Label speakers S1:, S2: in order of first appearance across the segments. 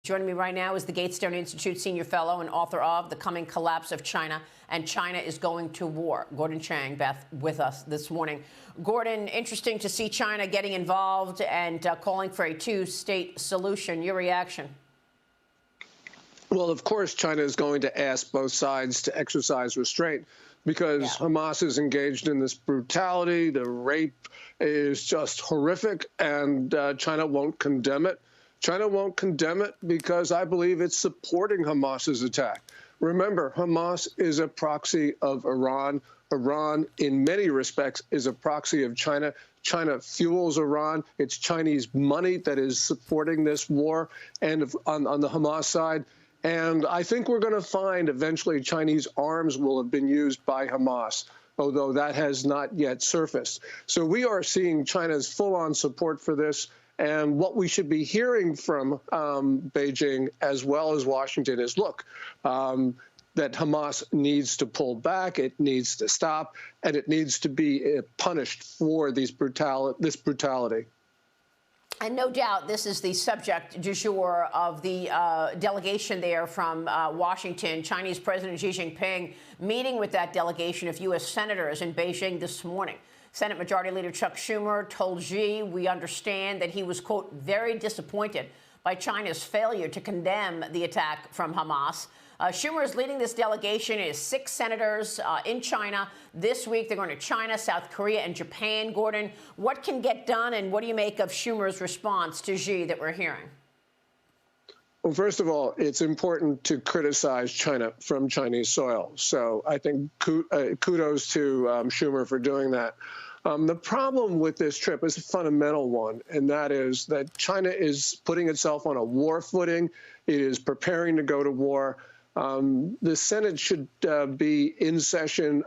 S1: Joining me right now is the Gatestone Institute Senior Fellow and author of The Coming Collapse of China and China is Going to War. Gordon Chang, Beth, with us this morning. Gordon, interesting to see China getting involved and calling for a two-state solution. Your reaction?
S2: Well, of course, China is going to ask both sides to exercise restraint because Hamas is engaged in this brutality. The rape is just horrific, and China won't condemn it. China won't condemn it because I believe it's supporting Hamas's attack. Remember, Hamas is a proxy of Iran. Iran, in many respects, is a proxy of China. China fuels Iran. It's Chinese money that is supporting this war and on the Hamas side. And I think we're going to find eventually Chinese arms will have been used by Hamas, although that has not yet surfaced. So we are seeing China's full-on support for this. And what we should be hearing from Beijing as well as Washington is, look, that Hamas needs to pull back, it needs to stop, and it needs to be punished for this brutality.
S1: And no doubt this is the subject du jour of the delegation there from Washington. Chinese President Xi Jinping meeting with that delegation of U.S. senators in Beijing this morning. Senate Majority Leader Chuck Schumer told Xi, we understand that he was, quote, very disappointed by China's failure to condemn the attack from Hamas. Schumer is leading this delegation. It is 6 senators in China. This week, they're going to China, South Korea, and Japan. Gordon, what can get done, and what do you make of Schumer's response to Xi that we're hearing?
S2: Well, first of all, it's important to criticize China from Chinese soil. So I think kudos to Schumer for doing that. The problem with this trip is a fundamental one, and that is that China is putting itself on a war footing. It is preparing to go to war. The Senate should be in session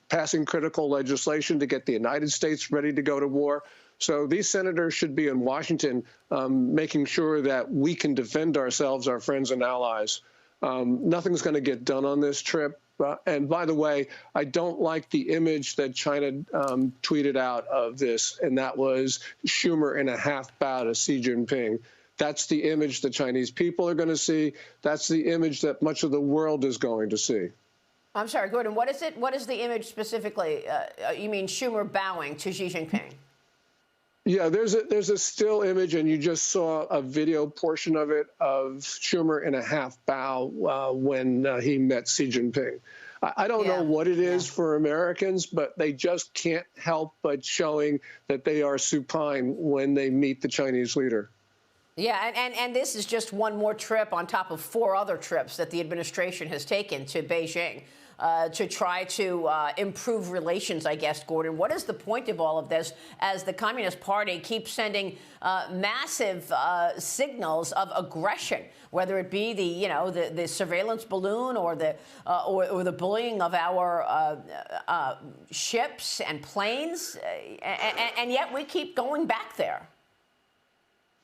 S2: passing critical legislation to get the United States ready to go to war. So these senators should be in Washington making sure that we can defend ourselves, our friends and allies. Nothing's going to get done on this trip. And by the way, I don't like the image that China tweeted out of this, and that was Schumer in a half bow to Xi Jinping. That's the image the Chinese people are going to see. That's the image that much of the world is going to see.
S1: I'm sorry, Gordon, what is it? What is the image specifically? You mean Schumer bowing to Xi Jinping?
S2: Yeah, there's a still image, and you just saw a video portion of it of Schumer in a half bow when he met Xi Jinping. I don't know what it is for Americans, but they just can't help but showing that they are supine when they meet the Chinese leader.
S1: Yeah, and this is just one more trip on top of 4 other trips that the administration has taken to Beijing to try to improve relations, I guess, Gordon. What is the point of all of this as the Communist Party keeps sending massive signals of aggression, whether it be the surveillance balloon or the bullying of our ships and planes, and yet we keep going back there?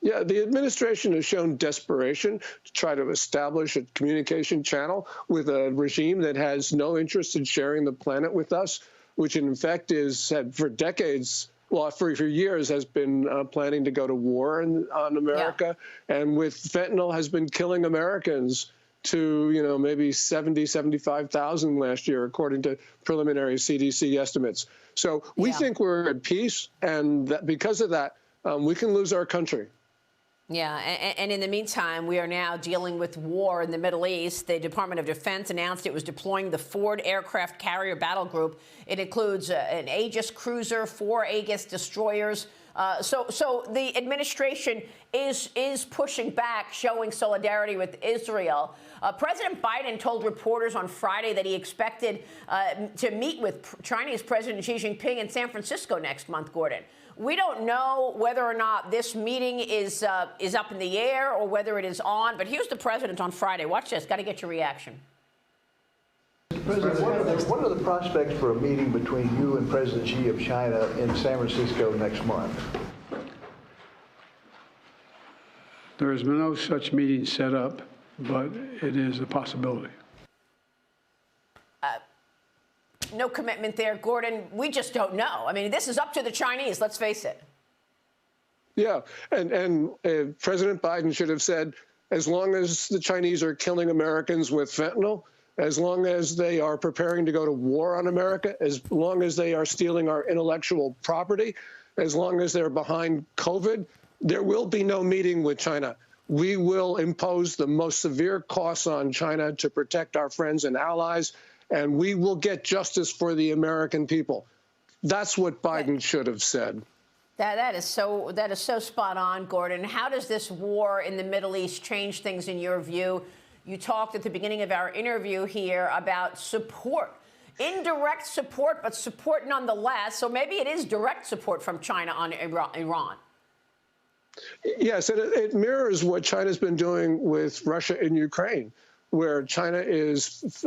S2: Yeah, the administration has shown desperation to try to establish a communication channel with a regime that has no interest in sharing the planet with us, which in fact had for decades, well, for years, has been planning to go to war on America, and with fentanyl has been killing Americans to, maybe 75,000 last year, according to preliminary CDC estimates. So we think we're at peace, and that because of that, we can lose our country.
S1: Yeah, and in the meantime, we are now dealing with war in the Middle East. The Department of Defense announced it was deploying the Ford Aircraft Carrier Battle Group. It includes an Aegis cruiser, 4 Aegis destroyers. So the administration is pushing back, showing solidarity with Israel. President Biden told reporters on Friday that he expected to meet with Chinese President Xi Jinping in San Francisco next month, Gordon. We don't know whether or not this meeting is up in the air or whether it is on, but here's the president on Friday. Watch this. Got to get your reaction.
S3: President, what are the prospects for a meeting between you and President Xi of China in San Francisco next month?
S4: There has been no such meeting set up, but it is a possibility.
S1: No commitment there, Gordon. We just don't know. I mean, this is up to the Chinese, let's face it.
S2: Yeah, and President Biden should have said, as long as the Chinese are killing Americans with fentanyl, as long as they are preparing to go to war on America, as long as they are stealing our intellectual property, as long as they're behind COVID, there will be no meeting with China. We will impose the most severe costs on China to protect our friends and allies, and we will get justice for the American people. That's what Biden should have said.
S1: That is so spot on, Gordon. How does this war in the Middle East change things in your view? You talked at the beginning of our interview here about support, indirect support, but support nonetheless. So maybe it is direct support from China on Iran.
S2: Yes, and it mirrors what China's been doing with Russia and Ukraine, where China is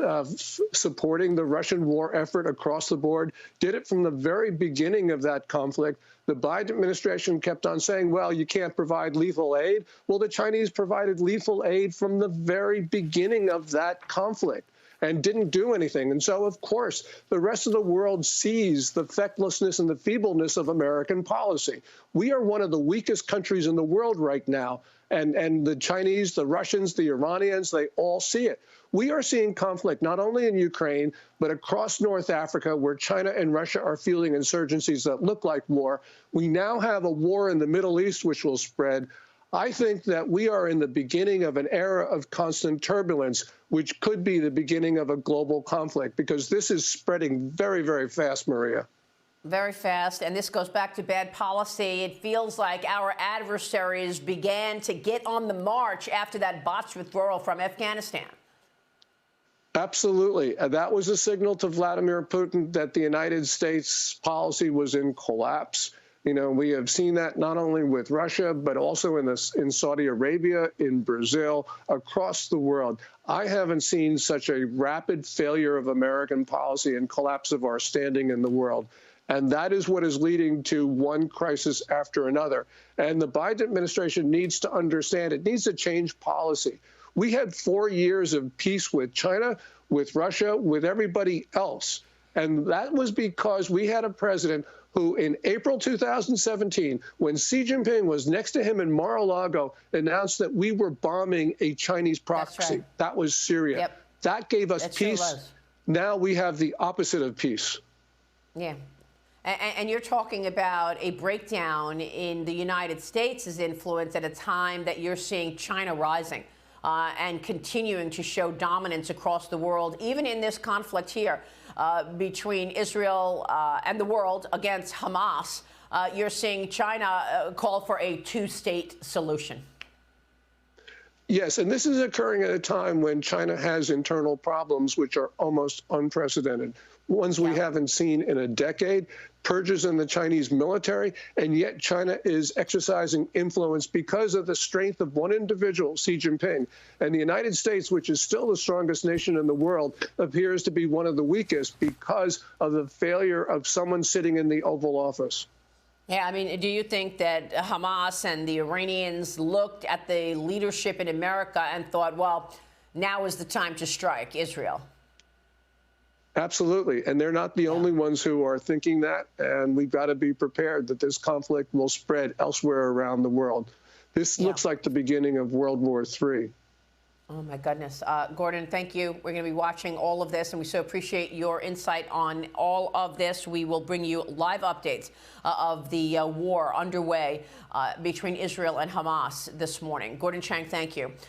S2: supporting the Russian war effort across the board, did it from the very beginning of that conflict. The Biden administration kept on saying, well, you can't provide lethal aid. Well, the Chinese provided lethal aid from the very beginning of that conflict and didn't do anything. And so, of course, the rest of the world sees the fecklessness and the feebleness of American policy. We are one of the weakest countries in the world right now. And the Chinese, the Russians, the Iranians, they all see it. We are seeing conflict not only in Ukraine, but across North Africa, where China and Russia are fueling insurgencies that look like war. We now have a war in the Middle East, which will spread. I think that we are in the beginning of an era of constant turbulence, which could be the beginning of a global conflict, because this is spreading very, very fast, Maria.
S1: Very fast, and this goes back to bad policy. It feels like our adversaries began to get on the march after that botched withdrawal from Afghanistan.
S2: Absolutely. That was a signal to Vladimir Putin that the United States policy was in collapse. You know, we have seen that not only with Russia, but also in Saudi Arabia, in Brazil, across the world. I haven't seen such a rapid failure of American policy and collapse of our standing in the world. And that is what is leading to one crisis after another. And the Biden administration needs to understand it needs to change policy. We had 4 years of peace with China, with Russia, with everybody else. And that was because we had a president who, in April 2017, when Xi Jinping was next to him in Mar-a-Lago, announced that we were bombing a Chinese proxy.
S1: That's right.
S2: That was Syria.
S1: Yep.
S2: That gave us
S1: It sure
S2: peace.
S1: was.
S2: Now we have the opposite of peace.
S1: Yeah. And you're talking about a breakdown in the United States' influence at a time that you're seeing China rising and continuing to show dominance across the world, even in this conflict here between Israel and the world against Hamas. You're seeing China call for a two-state solution.
S2: Yes, and this is occurring at a time when China has internal problems which are almost unprecedented, ones we haven't seen in a decade, purges in the Chinese military, and yet China is exercising influence because of the strength of one individual, Xi Jinping. And the United States, which is still the strongest nation in the world, appears to be one of the weakest because of the failure of someone sitting in the Oval Office.
S1: Yeah, I mean, do you think that Hamas and the Iranians looked at the leadership in America and thought, well, now is the time to strike Israel?
S2: Absolutely. And they're not the only ones who are thinking that. And we've got to be prepared that this conflict will spread elsewhere around the world. This looks like the beginning of World War III.
S1: Oh, my goodness. Gordon, thank you. We're going to be watching all of this, and we so appreciate your insight on all of this. We will bring you live updates of the war underway between Israel and Hamas this morning. Gordon Chang, thank you.